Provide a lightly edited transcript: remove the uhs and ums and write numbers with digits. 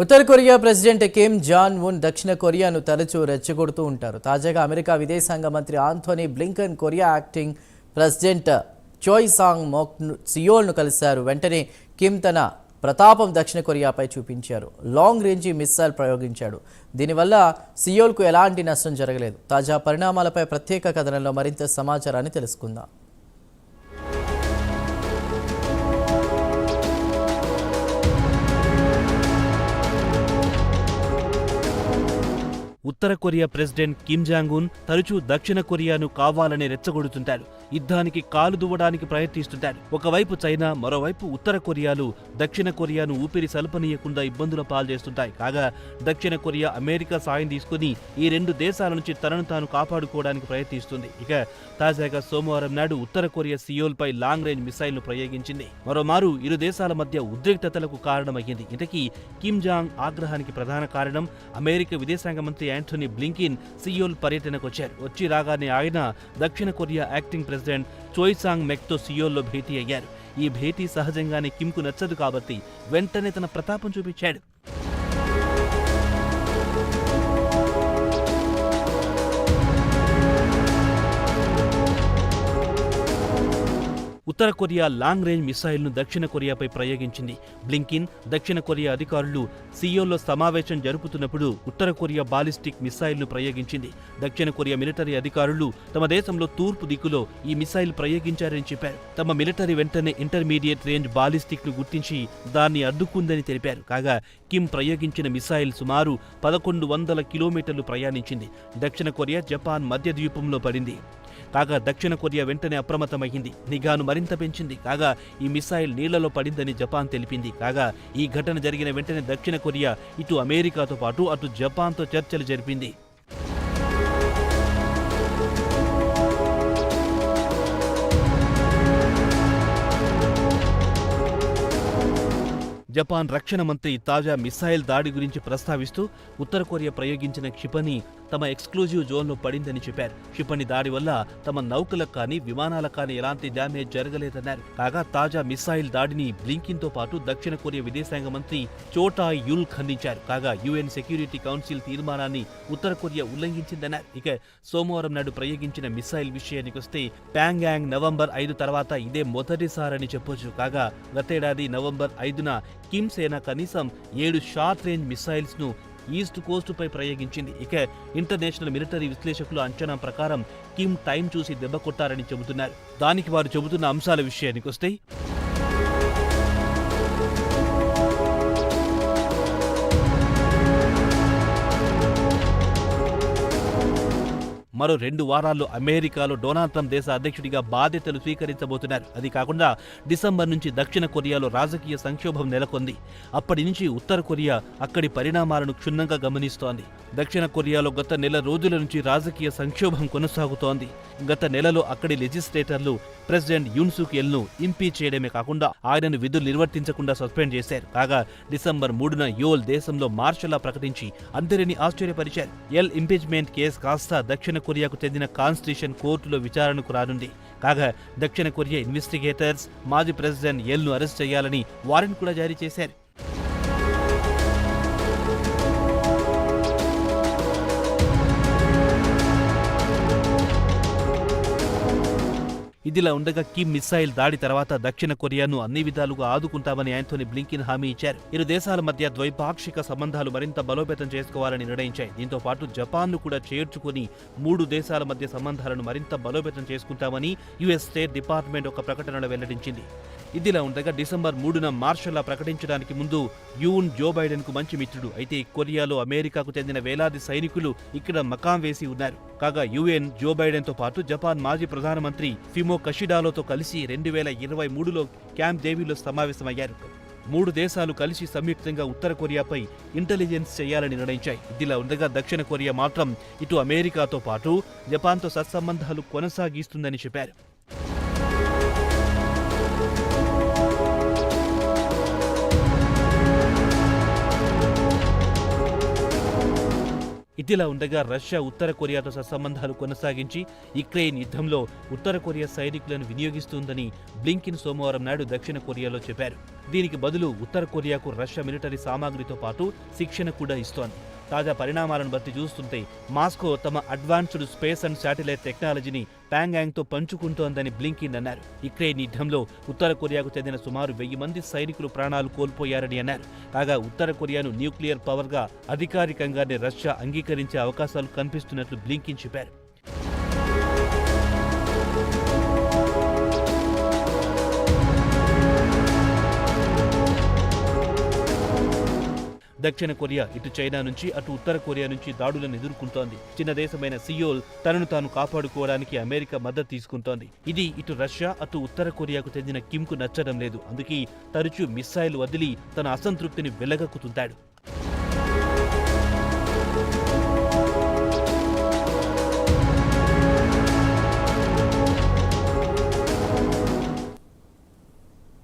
ఉత్తర Korea president Kim John ఉన్ దక్షిణ కొరియాను తరచూ రెచ్చగొడుతూ ఉంటారు. తాజాగా అమెరికా విదేశాంగ మంత్రి Antony Blinken Korea acting president Choi Sang Mok సియోల్ను కలిశారు. వెంటనే కిమ్ తన ప్రతాపం దక్షిణ కొరియాపై చూపించారు. లాంగ్ రేంజ్ మిస్సైల్ ప్రయోగించాడు. దీనివల్ల సియోల్కు ఎలాంటి నష్టం జరగలేదు. తాజా పరిణామాలపై ప్రత్యేక కథనంలో మరింత సమాచారాన్ని తెలుసుకుందాం. ఉత్తర Korea president Kim Jong Un తరచూ దక్షిణ కొరియాను కావాలని రెచ్చగొడుతుంటాడు. యుద్ధానికి కాలు దువ్వడానికి ప్రయత్నిస్తుంటాడు. ఒకవైపు చైనా, మరోవైపు ఉత్తర కొరియాలు దక్షిణ కొరియాను ఊపిరి సలపనీయకుండా ఇబ్బందుల పాల్చేస్తుంటాయి. కాగా దక్షిణ కొరియా అమెరికా సాయం తీసుకుని ఈ రెండు దేశాల నుంచి తనను తాను కాపాడుకోవడానికి ప్రయత్నిస్తుంది. ఇక తాజాగా సోమవారం నాడు ఉత్తర కొరియా సియోల్పై లాంగ్ రేంజ్ మిసైల్ను ప్రయోగించింది. మరోమారు ఇరు దేశాల మధ్య ఉద్రిక్తతలకు కారణమయ్యింది. ఇంతకీ కిమ్ జాంగ్ ఆగ్రహానికి ప్రధాన కారణం అమెరికా విదేశాంగ మంత్రి ఆంథోనీ బ్లింకన్ సియోల్ పర్యటనకు వచ్చారు. వచ్చి రాగానే ఆయన దక్షిణ Korea acting president Choi Sang మెక్తో సియోల్లో భేటీ అయ్యారు. ఈ భేటీ సహజంగానే కిమ్కు నచ్చదు కాబట్టి వెంటనే తన ప్రతాపం చూపించాడు. ఉత్తర కొరియా లాంగ్ రేంజ్ మిసైల్ను దక్షిణ కొరియాపై ప్రయోగించింది. బ్లింకన్ దక్షిణ కొరియా అధికారులు సియోల్లో సమావేశం జరుపుతున్నప్పుడు ఉత్తర కొరియా బాలిస్టిక్ మిసైల్ను ప్రయోగించింది. దక్షిణ కొరియా మిలిటరీ అధికారులు తమ దేశంలో తూర్పు దిక్కులో ఈ మిసైల్ ప్రయోగించారని చెప్పారు. తమ మిలిటరీ వెంటనే ఇంటర్మీడియట్ రేంజ్ బాలిస్టిక్ ను గుర్తించి దాన్ని అడ్డుకుందని తెలిపారు. కాగా కిమ్ ప్రయోగించిన మిసైల్ సుమారు 1100 కిలోమీటర్లు ప్రయాణించింది. దక్షిణ కొరియా, జపాన్ మధ్య ద్వీపంలో పడింది. కాగా దక్షిణ కొరియా వెంటనే అప్రమత్తమైంది. నిఘాను మరింత పెంచింది. కాగా ఈ మిసైల్ నీళ్లలో పడిందని జపాన్ తెలిపింది. కాగా ఈ ఘటన జరిగిన వెంటనే దక్షిణ కొరియా ఇటు అమెరికాతో పాటు అటు జపాన్తో చర్చలు జరిపింది. జపాన్ రక్షణ మంత్రి తాజా మిసైల్ దాడి గురించి ప్రస్తావిస్తూ ఉత్తర కొరియా ప్రయోగించిన క్షిపణి తమ ఎక్స్క్లూజివ్ జోన్లో పడిందని చెప్పారు. క్షిపణి దాడి వల్ల తమ నౌకలకు కానీ విమానాలకు కానీ ఎలాంటి డ్యామేజ్ జరగలేదన్నారు. కాగా తాజా మిసైల్ దాడిని బ్లింకన్తో పాటు దక్షిణ కొరియా విదేశాంగ మంత్రి చో టాయ్ యుల్ ఖండించారు. కాగా యుఎన్ సెక్యూరిటీ కౌన్సిల్ తీర్మానాన్ని ఉత్తర కొరియా ఉల్లంఘించిందన్నారు. ఇక సోమవారం నాడు ప్రయోగించిన మిసైల్ విషయానికి వస్తే ప్యాంగ్యాంగ్ నవంబర్ 5 తర్వాత ఇదే మొదటిసారని చెప్పొచ్చు. కాగా గతేడాది నవంబర్ 5న కిమ్ సేన కనీసం 7 షార్ట్ రేంజ్ మిసైల్స్ ను ఈస్ట్ కోస్ట్ పై ప్రయోగించింది. ఇక ఇంటర్నేషనల్ మిలిటరీ విశ్లేషకుల అంచనా ప్రకారం కిమ్ టైం చూసి దెబ్బ కొట్టారని చెబుతున్నారు. దానికి వారు చెబుతున్న అంశాల విషయానికి వస్తే మరో 2 వారాల్లో అమెరికాలో డొనాల్డ్ ట్రంప్ దేశ అధ్యక్షుడిగా బాధ్యతలు స్వీకరించబోతున్నారు. అది కాకుండా డిసెంబర్ నుంచి దక్షిణ కొరియాలో రాజకీయ సంక్షోభం నెలకొంది. అప్పటి నుంచి ఉత్తర కొరియా అక్కడి పరిణామాలను క్షుణ్ణంగా గమనిస్తోంది. దక్షిణ కొరియాలో గత నెల రోజుల నుంచి రాజకీయ సంక్షోభం కొనసాగుతోంది. గత నెలలో అక్కడి లెజిస్లేటర్లు ప్రెసిడెంట్ యూన్ సూక్ యెల్ ను ఇంపీచ్ చేయడమే కాకుండా ఆయనను విధులు నిర్వర్తించకుండా సస్పెండ్ చేశారు. కాగా డిసెంబర్ 3న యోల్ దేశంలో మార్షల్లా ప్రకటించి అందరినీ ఆశ్చర్యపరిచారు. యెల్ ఇంపీచ్మెంట్ కేసు కాస్త దక్షిణ కొరియాకు చెందిన కాన్స్టిట్యూషన్ కోర్టులో విచారణకు రానుంది. కాగా దక్షిణ కొరియా ఇన్వెస్టిగేటర్స్ మాజీ ప్రెసిడెంట్ యెల్ ను అరెస్ట్ చేయాలని వారెంట్ కూడా జారీ చేశారు. ఇదిలా ఉండగా కిమ్ మిసైల్ దాడి తర్వాత దక్షిణ కొరియాను అన్ని విధాలుగా ఆదుకుంటామని ఆంథోనీ బ్లింకన్ హామీ ఇచ్చారు. ఇరు దేశాల మధ్య ద్వైపాక్షిక సంబంధాలు మరింత బలోపేతం చేసుకోవాలని నిర్ణయించాయి. దీంతో పాటు జపాన్ను కూడా చేర్చుకుని 3 దేశాల మధ్య సంబంధాలను మరింత బలోపేతం చేసుకుంటామని యుఎస్ స్టేట్ డిపార్ట్మెంట్ ఒక ప్రకటనలో వెల్లడించింది. ఇదిలా ఉండగా డిసెంబర్ 3న మార్షల్లా ప్రకటించడానికి ముందు యూన్ జో బైడెన్ కు మంచి మిత్రుడు. అయితే కొరియాలో అమెరికాకు చెందిన వేలాది సైనికులు ఇక్కడ మకాం వేసి ఉన్నారు. కాగా యుఎన్ జో బైడెన్ తో పాటు జపాన్ మాజీ ప్రధానమంత్రి ఫిమో కషిడాలోతో కలిసి 2023లో క్యాంప్ డేవిడ్లో సమావేశమయ్యారు. 3 దేశాలు కలిసి సంయుక్తంగా ఉత్తర కొరియాపై ఇంటెలిజెన్స్ చేయాలని నిర్ణయించాయి. ఇదిలా ఉండగా దక్షిణ కొరియా మాత్రం ఇటు అమెరికాతో పాటు జపాన్తో సత్సంబంధాలు కొనసాగిస్తుందని చెప్పారు. ఇదిలా ఉండగా రష్యా ఉత్తర కొరియాతో సత్సంబంధాలు కొనసాగించి యుక్రెయిన్ యుద్ధంలో ఉత్తర కొరియా సైనికులను వినియోగిస్తుందని బ్లింకెన్ సోమవారం నాడు దక్షిణ కొరియాలో చెప్పారు. దీనికి బదులు ఉత్తర కొరియాకు రష్యా మిలిటరీ సామాగ్రితో పాటు శిక్షణ కూడా ఇస్తోంది. తాజా పరిణామాలను బట్టి చూస్తుంటే మాస్కో తమ అడ్వాన్స్డ్ స్పేస్ అండ్ శాటిలైట్ టెక్నాలజీని ప్యాంగాంగ్తో పంచుకుంటోందని బ్లింకెన్ అన్నారు. యుక్రెయిన్ యుద్ధంలో ఉత్తర కొరియాకు చెందిన సుమారు 1000 మంది సైనికులు ప్రాణాలు కోల్పోయారని అన్నారు. కాగా ఉత్తర కొరియాను న్యూక్లియర్ పవర్గా అధికారికంగానే రష్యా అంగీకరించే అవకాశాలు కనిపిస్తున్నట్లు బ్లింకెన్ చెప్పారు. దక్షిణ కొరియా ఇటు చైనా నుంచి అటు ఉత్తర కొరియా నుంచి దాడులను ఎదుర్కొంటోంది. చిన్న దేశమైన సియోల్ తనను తాను కాపాడుకోవడానికి అమెరికా మద్దతు తీసుకుంటోంది. ఇది ఇటు రష్యా అటు ఉత్తర కొరియాకు చెందిన కిమ్కు నచ్చడం లేదు. అందుకే తరచూ మిస్సైల్ వదిలి తన అసంతృప్తిని వెళ్లగక్కుతుంటాడు.